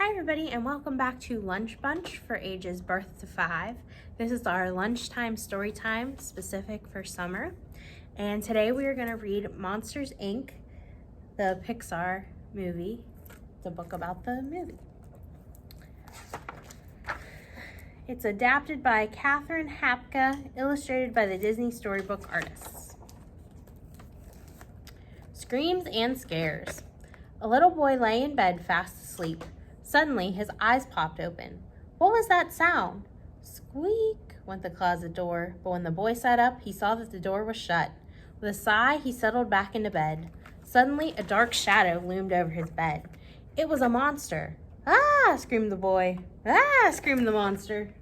Hi everybody and welcome back to Lunch Bunch for ages birth to 5. This is our lunchtime story time specific for summer. And today we are going to read Monsters, Inc., the Pixar movie, the book about the movie. It's adapted by Catherine Hapka, illustrated by the Disney Storybook artists. Screams and scares. A little boy lay in bed fast asleep. Suddenly, his eyes popped open. What was that sound? Squeak, went the closet door, but when the boy sat up, he saw that the door was shut. With a sigh, he settled back into bed. Suddenly, a dark shadow loomed over his bed. It was a monster. Ah, screamed the boy. Ah, screamed the monster.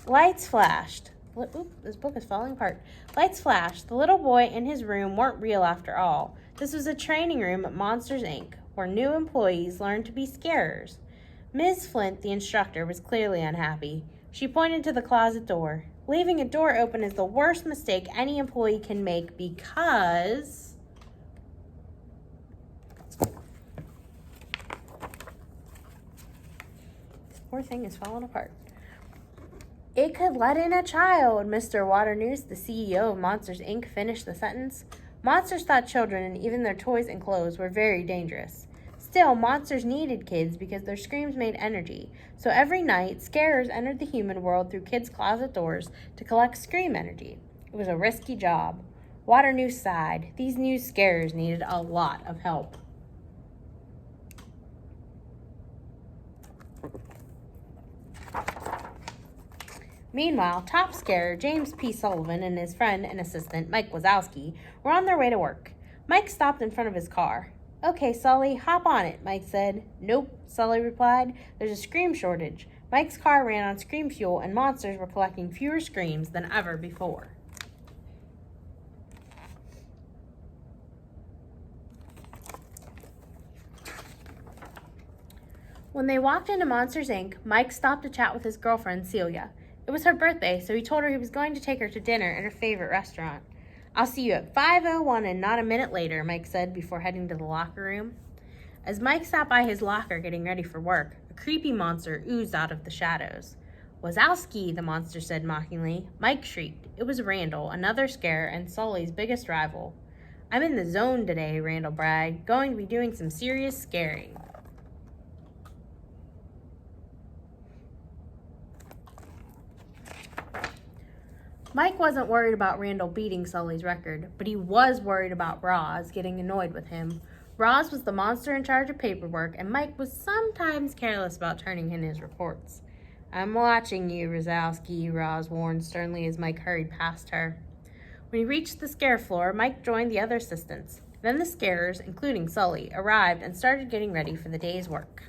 Lights flashed. Oop, this book is falling apart. Lights flashed. The little boy in his room weren't real after all. This was a training room at Monsters, Inc., where new employees learned to be scarers. Ms. Flint, the instructor, was clearly unhappy. She pointed to the closet door. Leaving a door open is the worst mistake any employee can make because... this poor thing is falling apart. It could let in a child, Mr. Waternoose, the CEO of Monsters, Inc., finished the sentence. Monsters thought children and even their toys and clothes were very dangerous. Still, monsters needed kids because their screams made energy. So every night, scarers entered the human world through kids' closet doors to collect scream energy. It was a risky job. Waternoose sighed. These new scarers needed a lot of help. Meanwhile, top scarer James P. Sullivan and his friend and assistant, Mike Wazowski, were on their way to work. Mike stopped in front of his car. Okay, Sully, hop on it, Mike said. Nope, Sully replied. There's a scream shortage. Mike's car ran on scream fuel and monsters were collecting fewer screams than ever before. When they walked into Monsters, Inc., Mike stopped to chat with his girlfriend, Celia. It was her birthday, so he told her he was going to take her to dinner at her favorite restaurant. I'll see you at 5:01 and not a minute later, Mike said before heading to the locker room. As Mike sat by his locker getting ready for work, a creepy monster oozed out of the shadows. Wazowski, the monster said mockingly. Mike shrieked. It was Randall, another scare and Sully's biggest rival. I'm in the zone today, Randall bragged, going to be doing some serious scaring. Mike wasn't worried about Randall beating Sully's record, but he was worried about Roz getting annoyed with him. Roz was the monster in charge of paperwork, and Mike was sometimes careless about turning in his reports. I'm watching you, Wazowski, Roz warned sternly as Mike hurried past her. When he reached the scare floor, Mike joined the other assistants. Then the scarers, including Sully, arrived and started getting ready for the day's work.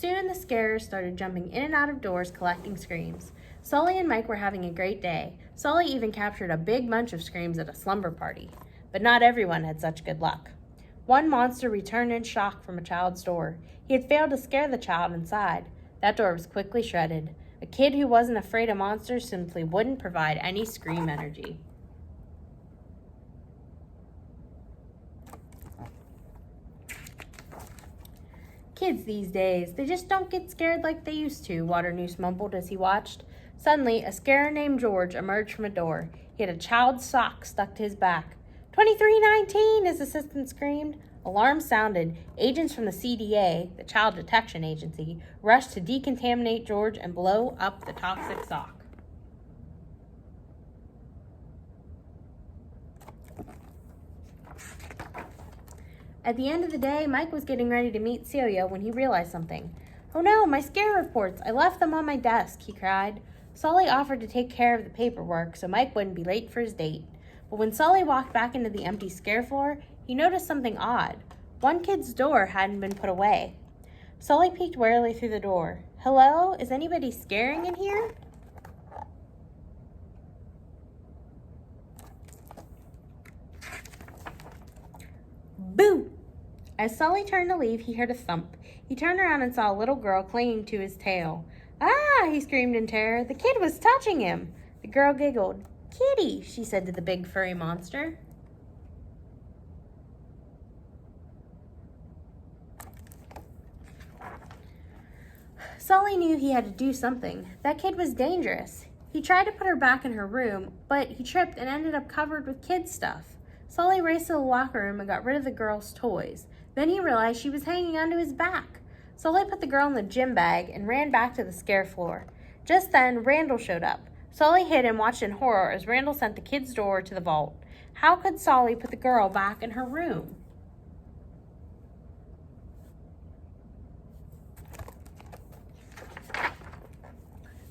Soon the scarers started jumping in and out of doors collecting screams. Sully and Mike were having a great day. Sully even captured a big bunch of screams at a slumber party. But not everyone had such good luck. One monster returned in shock from a child's door. He had failed to scare the child inside. That door was quickly shredded. A kid who wasn't afraid of monsters simply wouldn't provide any scream energy. Kids these days, they just don't get scared like they used to, Waternoose mumbled as he watched. Suddenly, a scarer named George emerged from a door. He had a child's sock stuck to his back. 2319, his assistant screamed. Alarm sounded. Agents from the CDA, the Child Detection Agency, rushed to decontaminate George and blow up the toxic sock. At the end of the day, Mike was getting ready to meet Celia when he realized something. Oh no, my scare reports! I left them on my desk, he cried. Sully offered to take care of the paperwork so Mike wouldn't be late for his date. But when Sully walked back into the empty scare floor, he noticed something odd. One kid's door hadn't been put away. Sully peeked warily through the door. Hello? Is anybody scaring in here? Boo! As Sully turned to leave, he heard a thump. He turned around and saw a little girl clinging to his tail. Ah, he screamed in terror. The kid was touching him. The girl giggled. Kitty, she said to the big furry monster. Sully knew he had to do something. That kid was dangerous. He tried to put her back in her room, but he tripped and ended up covered with kid stuff. Sully raced to the locker room and got rid of the girl's toys. Then he realized she was hanging onto his back. Sully put the girl in the gym bag and ran back to the scare floor. Just then, Randall showed up. Sully hid and watched in horror as Randall sent the kid's door to the vault. How could Sully put the girl back in her room?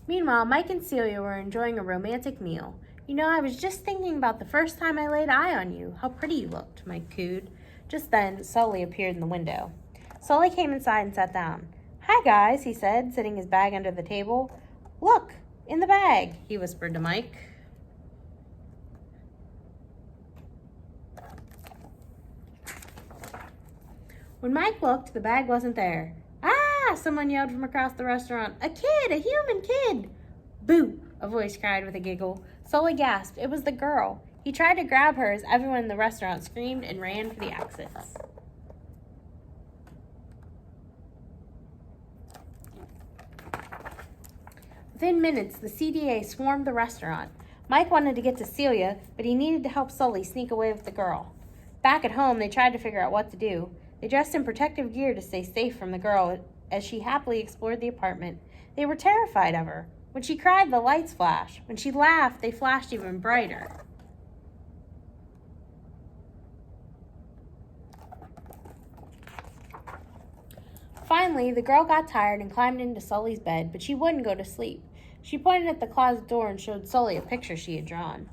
Meanwhile, Mike and Celia were enjoying a romantic meal. You know, I was just thinking about the first time I laid eye on you. How pretty you looked, Mike cooed. Just then, Sully appeared in the window. Sully came inside and sat down. Hi, guys, he said, sitting his bag under the table. Look, in the bag, he whispered to Mike. When Mike looked, the bag wasn't there. Ah, someone yelled from across the restaurant. A kid, a human kid. Boo, a voice cried with a giggle. Sully gasped. It was the girl. He tried to grab her as everyone in the restaurant screamed and ran for the exits. Within minutes, the CDA swarmed the restaurant. Mike wanted to get to Celia, but he needed to help Sully sneak away with the girl. Back at home, they tried to figure out what to do. They dressed in protective gear to stay safe from the girl as she happily explored the apartment. They were terrified of her. When she cried, the lights flashed. When she laughed, they flashed even brighter. Finally, the girl got tired and climbed into Sully's bed, but she wouldn't go to sleep. She pointed at the closet door and showed Sully a picture she had drawn.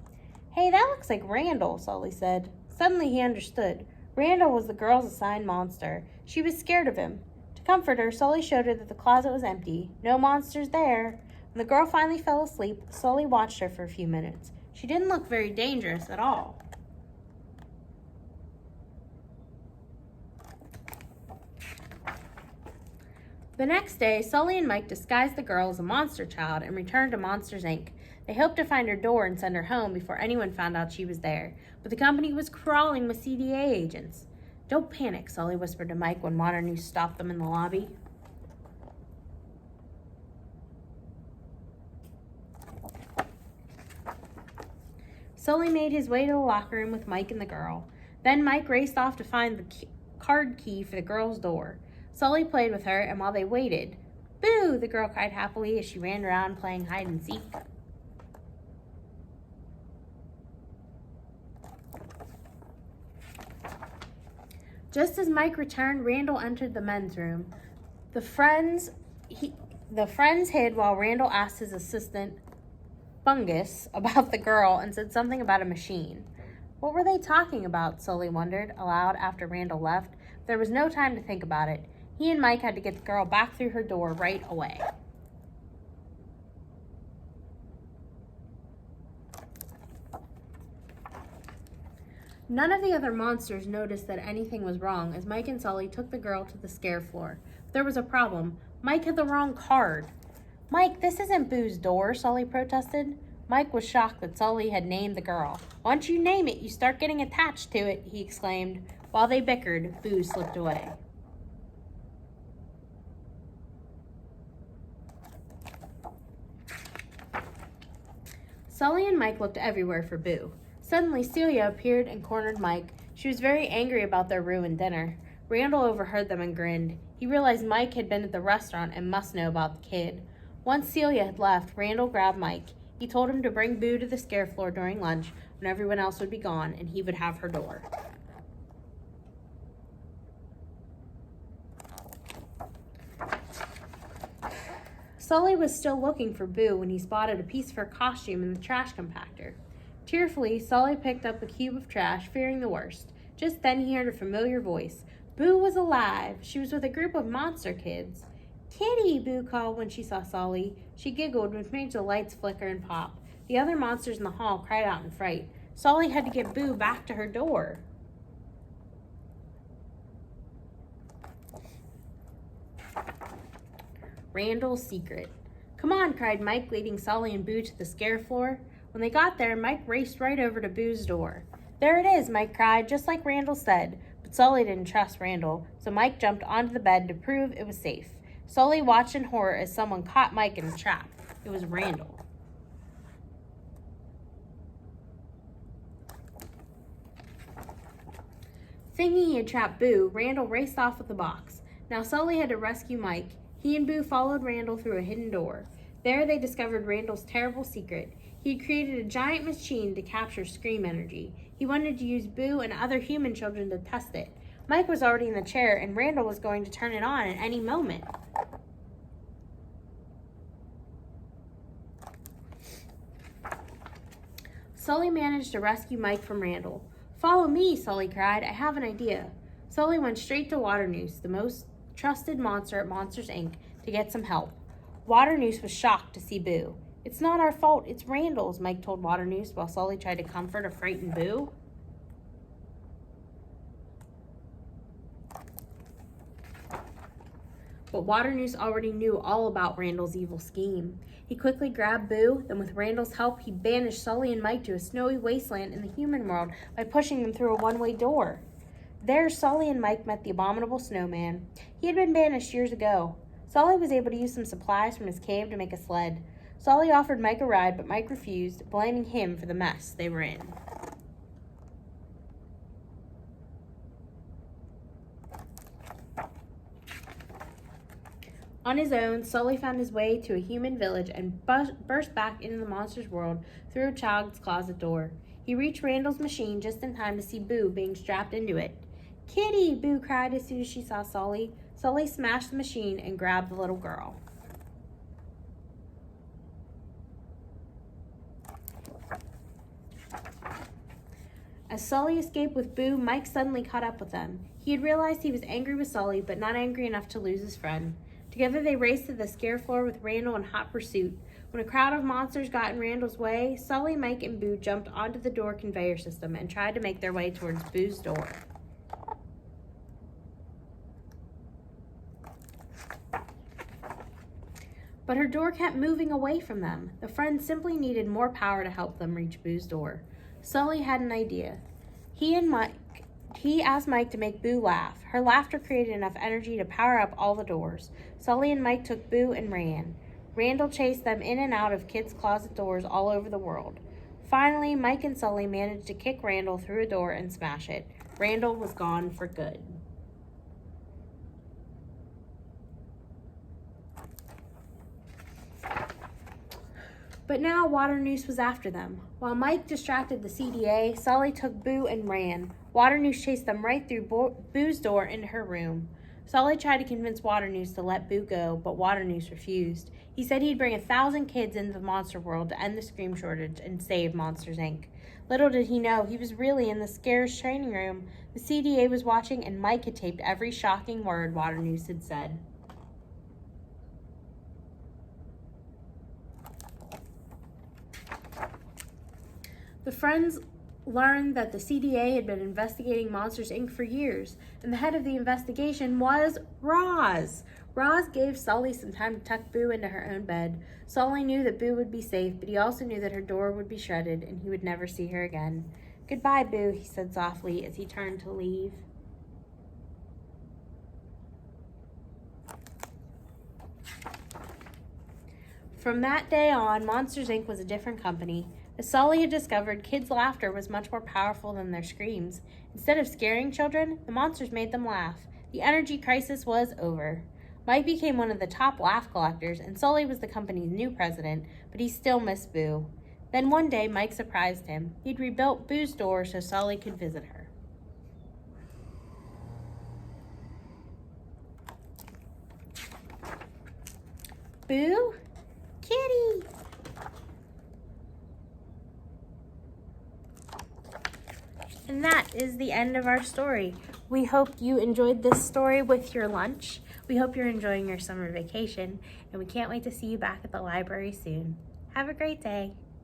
Hey, that looks like Randall, Sully said. Suddenly he understood. Randall was the girl's assigned monster. She was scared of him. To comfort her, Sully showed her that the closet was empty. No monsters there. When the girl finally fell asleep, Sully watched her for a few minutes. She didn't look very dangerous at all. The next day, Sully and Mike disguised the girl as a monster child and returned to Monsters, Inc. They hoped to find her door and send her home before anyone found out she was there, but the company was crawling with CDA agents. Don't panic, Sully whispered to Mike when Waternoose stopped them in the lobby. Sully made his way to the locker room with Mike and the girl. Then Mike raced off to find the card key for the girl's door. Sully played with her, and while they waited, Boo! The girl cried happily as she ran around playing hide and seek. Just as Mike returned, Randall entered the men's room. The friends hid while Randall asked his assistant, Fungus, about the girl and said something about a machine. What were they talking about? Sully wondered aloud after Randall left. There was no time to think about it. He and Mike had to get the girl back through her door right away. None of the other monsters noticed that anything was wrong as Mike and Sully took the girl to the scare floor. There was a problem. Mike had the wrong card. Mike, this isn't Boo's door, Sully protested. Mike was shocked that Sully had named the girl. Once you name it, you start getting attached to it, he exclaimed. While they bickered, Boo slipped away. Sully and Mike looked everywhere for Boo. Suddenly, Celia appeared and cornered Mike. She was very angry about their ruined dinner. Randall overheard them and grinned. He realized Mike had been at the restaurant and must know about the kid. Once Celia had left, Randall grabbed Mike. He told him to bring Boo to the scare floor during lunch when everyone else would be gone, and he would have her door. Sully was still looking for Boo when he spotted a piece of her costume in the trash compactor. Tearfully, Sully picked up the cube of trash, fearing the worst. Just then he heard a familiar voice. Boo was alive. She was with a group of monster kids. Kitty, Boo called when she saw Sully. She giggled, which made the lights flicker and pop. The other monsters in the hall cried out in fright. Sully had to get Boo back to her door. Randall's secret. "Come on," cried Mike, leading Sully and Boo to the scare floor. When they got there, Mike raced right over to Boo's door. "There it is," Mike cried, just like Randall said. But Sully didn't trust Randall, so Mike jumped onto the bed to prove it was safe. Sully watched in horror as someone caught Mike in a trap. It was Randall. Thinking he had trapped Boo, Randall raced off with the box. Now Sully had to rescue Mike. He and Boo followed Randall through a hidden door. There they discovered Randall's terrible secret. He had created a giant machine to capture scream energy. He wanted to use Boo and other human children to test it. Mike was already in the chair, and Randall was going to turn it on at any moment. Sully managed to rescue Mike from Randall. "Follow me," Sully cried. "I have an idea." Sully went straight to Waternoose, the most trusted monster at Monsters, Inc., to get some help. Waternoose was shocked to see Boo. "It's not our fault, it's Randall's," Mike told Waternoose while Sully tried to comfort a frightened Boo. But Waternoose already knew all about Randall's evil scheme. He quickly grabbed Boo, then with Randall's help, he banished Sully and Mike to a snowy wasteland in the human world by pushing them through a one-way door. There, Sully and Mike met the abominable snowman. He had been banished years ago. Sully was able to use some supplies from his cave to make a sled. Sully offered Mike a ride, but Mike refused, blaming him for the mess they were in. On his own, Sully found his way to a human village and burst back into the monster's world through a child's closet door. He reached Randall's machine just in time to see Boo being strapped into it. "Kitty!" Boo cried as soon as she saw Sully. Sully smashed the machine and grabbed the little girl. As Sully escaped with Boo, Mike suddenly caught up with them. He had realized he was angry with Sully, but not angry enough to lose his friend. Together they raced to the scare floor with Randall in hot pursuit. When a crowd of monsters got in Randall's way, Sully, Mike, and Boo jumped onto the door conveyor system and tried to make their way towards Boo's door. But her door kept moving away from them. The friends simply needed more power to help them reach Boo's door. Sully had an idea. He asked Mike to make Boo laugh. Her laughter created enough energy to power up all the doors. Sully and Mike took Boo and ran. Randall chased them in and out of kids' closet doors all over the world. Finally, Mike and Sully managed to kick Randall through a door and smash it. Randall was gone for good. But now Waternoose was after them. While Mike distracted the CDA, Sully took Boo and ran. Waternoose chased them right through Boo's door into her room. Sully tried to convince Waternoose to let Boo go, but Waternoose refused. He said he'd bring 1,000 kids into the monster world to end the scream shortage and save Monsters, Inc. Little did he know, he was really in the scares training room. The CDA was watching, and Mike had taped every shocking word Waternoose had said. The friends learned that the CDA had been investigating Monsters, Inc. for years, and the head of the investigation was Roz. Roz gave Sully some time to tuck Boo into her own bed. Sully knew that Boo would be safe, but he also knew that her door would be shredded and he would never see her again. "Goodbye, Boo," he said softly as he turned to leave. From that day on, Monsters, Inc. was a different company. As Sully had discovered, kids' laughter was much more powerful than their screams. Instead of scaring children, the monsters made them laugh. The energy crisis was over. Mike became one of the top laugh collectors, and Sully was the company's new president, but he still missed Boo. Then one day, Mike surprised him. He'd rebuilt Boo's door so Sully could visit her. "Boo? Kitty!" And that is the end of our story. We hope you enjoyed this story with your lunch. We hope you're enjoying your summer vacation, and we can't wait to see you back at the library soon. Have a great day.